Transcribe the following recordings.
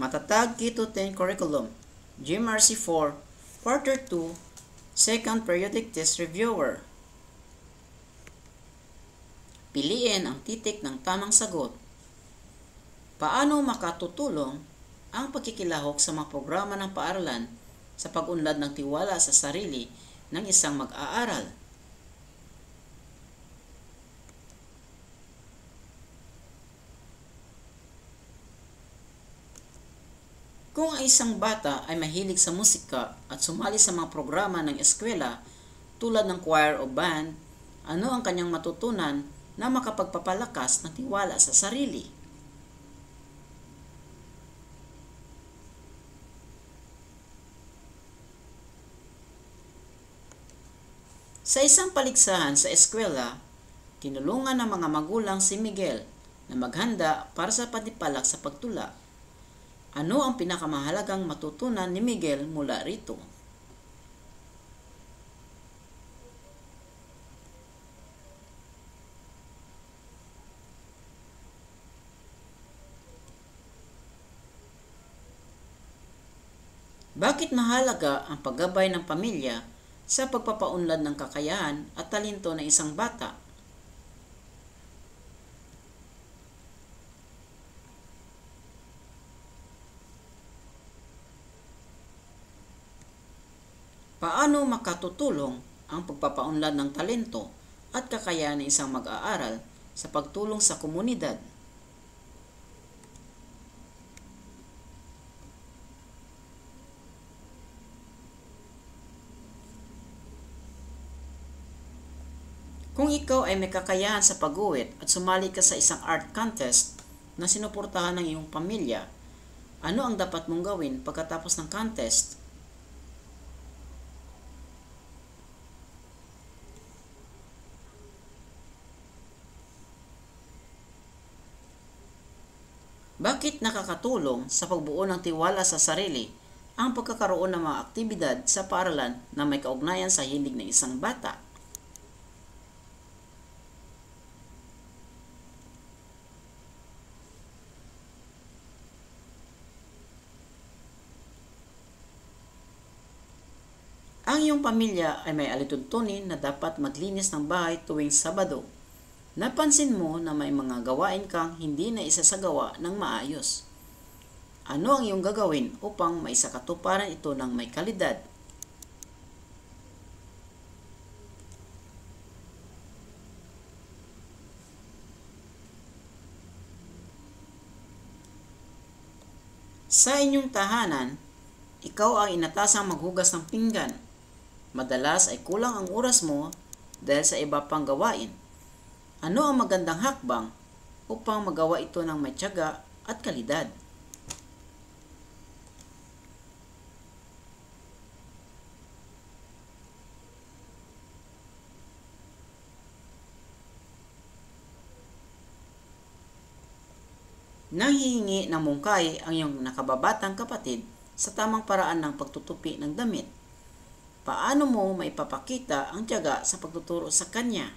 Matatag K-10 Curriculum, GMRC4, Quarter 2, Second Periodic Test Reviewer. Piliin ang titik ng tamang sagot. Paano makatutulong ang pagkikilahok sa mga programa ng paaralan sa pag-unlad ng tiwala sa sarili ng isang mag-aaral? Kung ang isang bata ay mahilig sa musika at sumali sa mga programa ng eskwela tulad ng choir o band, ano ang kanyang matutunan na makapagpapalakas ng tiwala sa sarili? Sa isang paligsahan sa eskwela, tinulungan ng mga magulang si Miguel na maghanda para sa patipalak sa pagtula. Ano ang pinakamahalagang matutunan ni Miguel mula rito? Bakit mahalaga ang paggabay ng pamilya sa pagpapaunlad ng kakayahan at talento ng isang bata? Paano makatutulong ang pagpapaunlad ng talento at kakayahan ng isang mag-aaral sa pagtulong sa komunidad? Kung ikaw ay may kakayahan sa pag-uwit at sumali ka sa isang art contest na sinuportahan ng iyong pamilya, ano ang dapat mong gawin pagkatapos ng contest? Bakit nakakatulong sa pagbuo ng tiwala sa sarili ang pagkakaroon ng mga aktibidad sa paaralan na may kaugnayan sa hilig ng isang bata? Ang iyong pamilya ay may alituntunin na dapat maglinis ng bahay tuwing Sabado. Napansin mo na may mga gawain kang hindi na isasagawa ng maayos. Ano ang iyong gagawin upang maisakatuparan ito ng may kalidad? Sa inyong tahanan, ikaw ang inatasang maghugas ng pinggan. Madalas ay kulang ang oras mo dahil sa iba pang gawain. Ano ang magandang hakbang upang magawa ito ng may tiyaga at kalidad? Nanghihingi ng mungkahi ang iyong nakababatang kapatid sa tamang paraan ng pagtutupi ng damit. Paano mo maipapakita ang tiyaga sa pagtuturo sa kanya?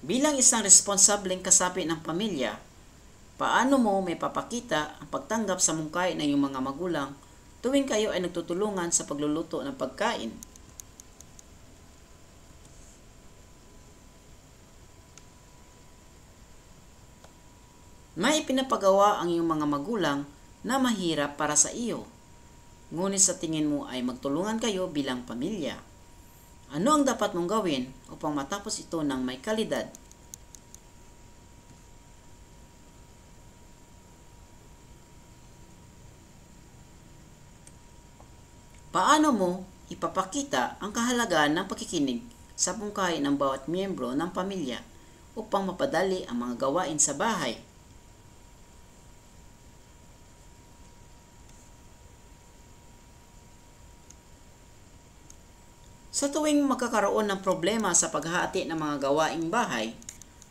Bilang isang responsableng kasapi ng pamilya, paano mo may papakita ang pagtanggap sa mungkahi ng iyong mga magulang tuwing kayo ay nagtutulungan sa pagluluto ng pagkain? May pinapagawa ang iyong mga magulang na mahirap para sa iyo, ngunit sa tingin mo ay magtulungan kayo bilang pamilya. Ano ang dapat mong gawin upang matapos ito ng may kalidad? Paano mo ipapakita ang kahalagahan ng pakikinig sa mungkahi ng bawat miyembro ng pamilya upang mapadali ang mga gawain sa bahay? Sa tuwing magkakaroon ng problema sa paghahati ng mga gawaing bahay,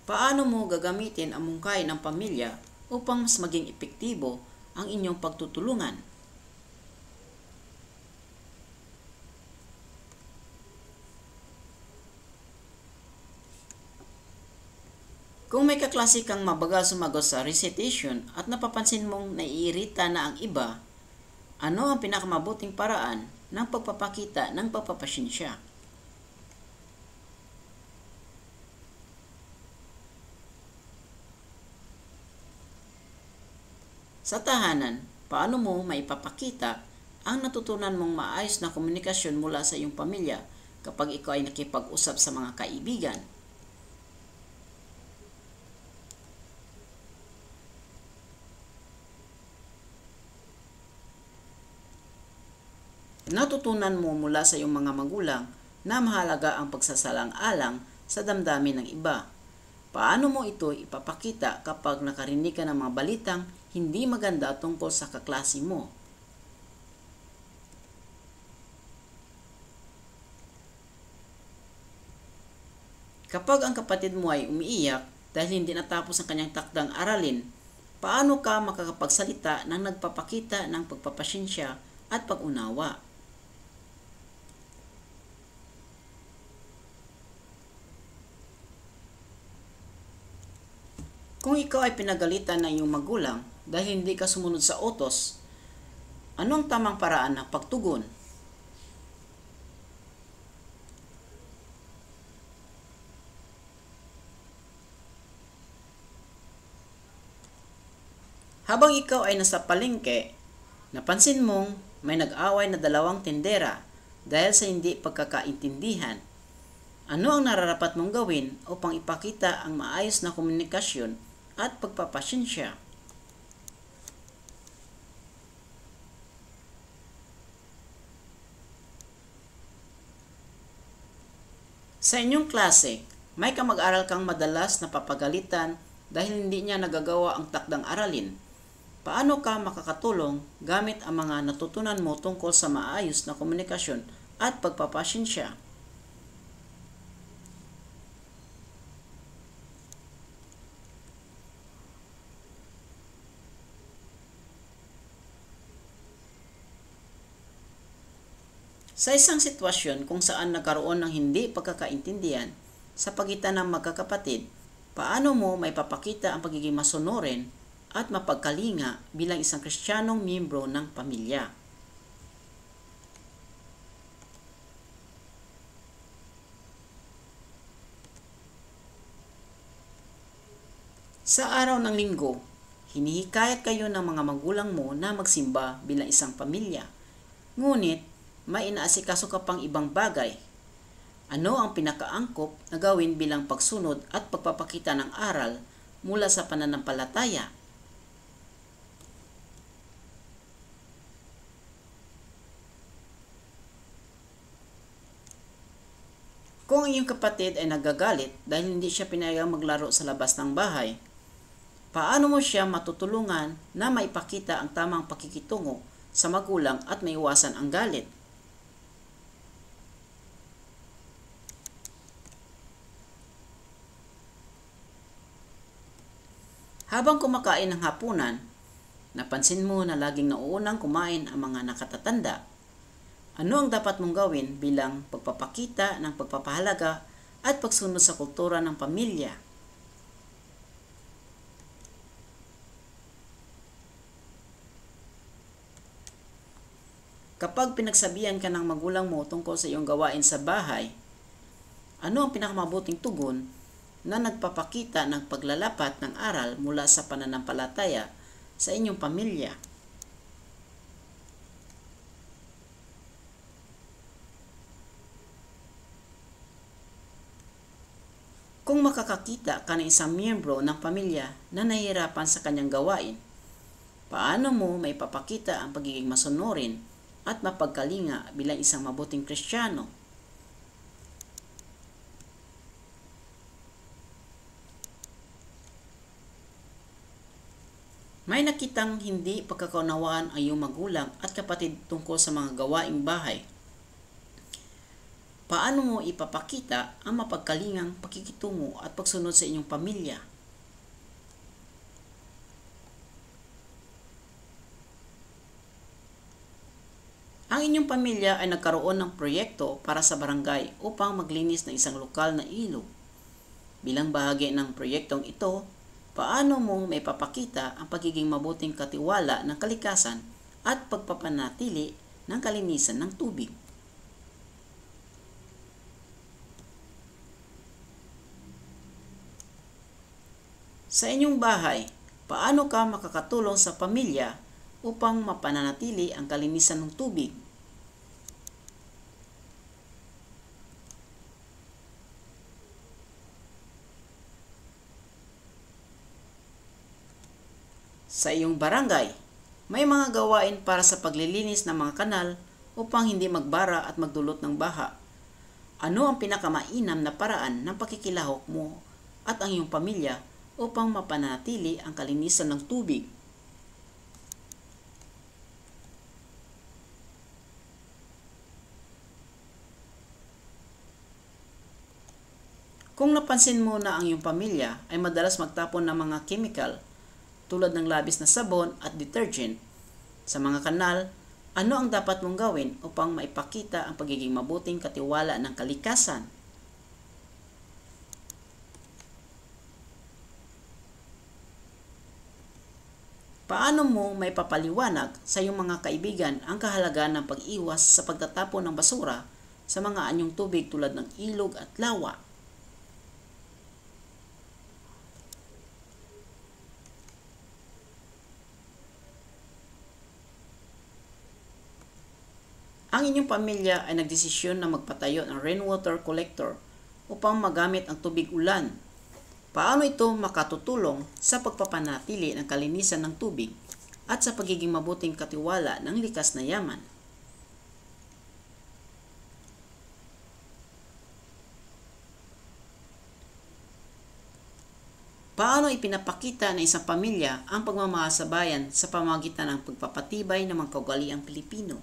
paano mo gagamitin ang mungkahi ng pamilya upang mas maging epektibo ang inyong pagtutulungan? Kung may kaklase kang mabagal sumagot sa recitation at napapansin mong naiirita na ang iba, ano ang pinakamabuting paraan ng pagpapakita ng pagpapasyensya? Sa tahanan, paano mo maipapakita ang natutunan mong maayos na komunikasyon mula sa iyong pamilya kapag ikaw ay nakipag-usap sa mga kaibigan? Natutunan mo mula sa iyong mga magulang na mahalaga ang pagsasalang-alang sa damdamin ng iba. Paano mo ito ipapakita kapag nakarinig ka ng mga balitang hindi maganda tungkol sa kaklase mo? Kapag ang kapatid mo ay umiiyak dahil hindi natapos ang kanyang takdang aralin, paano ka makakapagsalita ng nagpapakita ng pagpapasyensya at pag-unawa? Kung ikaw ay pinagalitan ng iyong magulang dahil hindi ka sumunod sa utos, anong tamang paraan ng pagtugon? Habang ikaw ay nasa palengke, napansin mong may nag-away na dalawang tindera dahil sa hindi pagkakaintindihan. Ano ang nararapat mong gawin upang ipakita ang maayos na komunikasyon at pagpapasyensya? Sa inyong klase, may kamag-aral kang madalas na papagalitan dahil hindi niya nagagawa ang takdang aralin. Paano ka makakatulong gamit ang mga natutunan mo tungkol sa maayos na komunikasyon at pagpapasyensya? Sa isang sitwasyon kung saan nagkaroon ng hindi pagkakaintindihan sa pagitan ng magkakapatid, paano mo maipapakita ang pagiging masunurin at mapagkalinga bilang isang Kristiyanong miyembro ng pamilya? Sa araw ng linggo, hinihikayat kayo ng mga magulang mo na magsimba bilang isang pamilya. Ngunit, may inaasikaso ka pang ibang bagay. Ano ang pinakaangkop na gawin bilang pagsunod at pagpapakita ng aral mula sa pananampalataya? Kung ang iyong kapatid ay nagagalit dahil hindi siya pinayagang maglaro sa labas ng bahay, paano mo siya matutulungan na maipakita ang tamang pakikitungo sa magulang at maiwasan ang galit? Habang kumakain ng hapunan, napansin mo na laging nauunang kumain ang mga nakatatanda. Ano ang dapat mong gawin bilang pagpapakita ng pagpapahalaga at pagsunod sa kultura ng pamilya? Kapag pinagsabihan ka ng magulang mo tungkol sa iyong gawain sa bahay, ano ang pinakamabuting tugon na nagpapakita ng paglalapat ng aral mula sa pananampalataya sa inyong pamilya? Kung makakakita ka ng isang miyembro ng pamilya na nahihirapan sa kanyang gawain, paano mo maipapakita ang pagiging masunurin at mapagkalinga bilang isang mabuting Kristiyano? May nakitang hindi pagkakaunawaan ang iyong magulang at kapatid tungkol sa mga gawaing bahay. Paano mo ipapakita ang mapagkalingang pakikitungo at pagsunod sa inyong pamilya? Ang inyong pamilya ay nagkaroon ng proyekto para sa barangay upang maglinis ng isang lokal na ilog. Bilang bahagi ng proyektong ito, paano mo maipapakita ang pagiging mabuting katiwala ng kalikasan at pagpapanatili ng kalinisan ng tubig? Sa inyong bahay, paano ka makakatulong sa pamilya upang mapananatili ang kalinisan ng tubig? Sa iyong barangay, may mga gawain para sa paglilinis ng mga kanal upang hindi magbara at magdulot ng baha. Ano ang pinakamainam na paraan ng pakikilahok mo at ang iyong pamilya upang mapanatili ang kalinisan ng tubig? Kung napansin mo na ang iyong pamilya ay madalas magtapon ng mga chemical tulad ng labis na sabon at detergent sa mga kanal, ano ang dapat mong gawin upang maipakita ang pagiging mabuting katiwala ng kalikasan? Paano mo may papaliwanag sa iyong mga kaibigan ang kahalagahan ng pag-iwas sa pagtatapon ng basura sa mga anyong tubig tulad ng ilog at lawa? Ang inyong pamilya ay nagdesisyon na magpatayo ng rainwater collector upang magamit ang tubig ulan. Paano ito makatutulong sa pagpapanatili ng kalinisan ng tubig at sa pagiging mabuting katiwala ng likas na yaman? Paano ipinapakita ng isang pamilya ang pagmamahal sa bayan sa pamamagitan ng pagpapatibay ng mga kaugaliang Pilipino?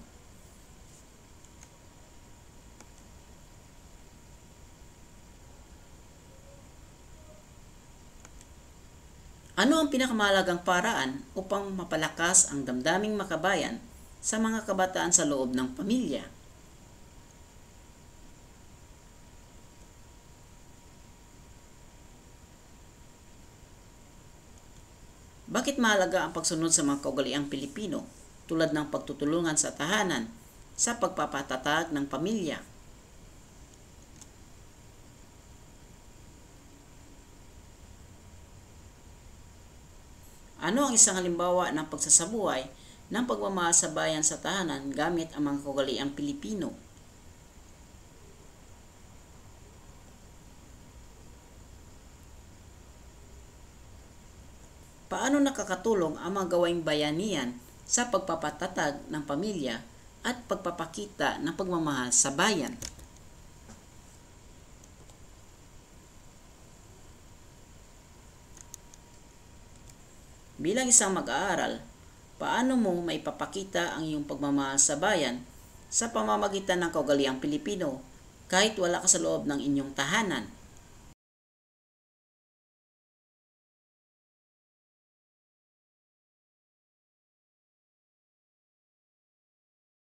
Ano ang pinakamahalagang paraan upang mapalakas ang damdaming makabayan sa mga kabataan sa loob ng pamilya? Bakit mahalaga ang pagsunod sa mga kaugaliang Pilipino tulad ng pagtutulungan sa tahanan sa pagpapatatag ng pamilya? Ano ang isang halimbawa ng pagsasabuhay ng pagmamahal sa bayan sa tahanan gamit ang mga kaugaliang Pilipino? Paano nakakatulong ang mga gawaing bayanihan sa pagpapatatag ng pamilya at pagpapakita ng pagmamahal sa bayan? Bilang isang mag-aaral, paano mo maipapakita ang iyong pagmamahal sa bayan sa pamamagitan ng kaugaliang Pilipino kahit wala ka sa loob ng inyong tahanan?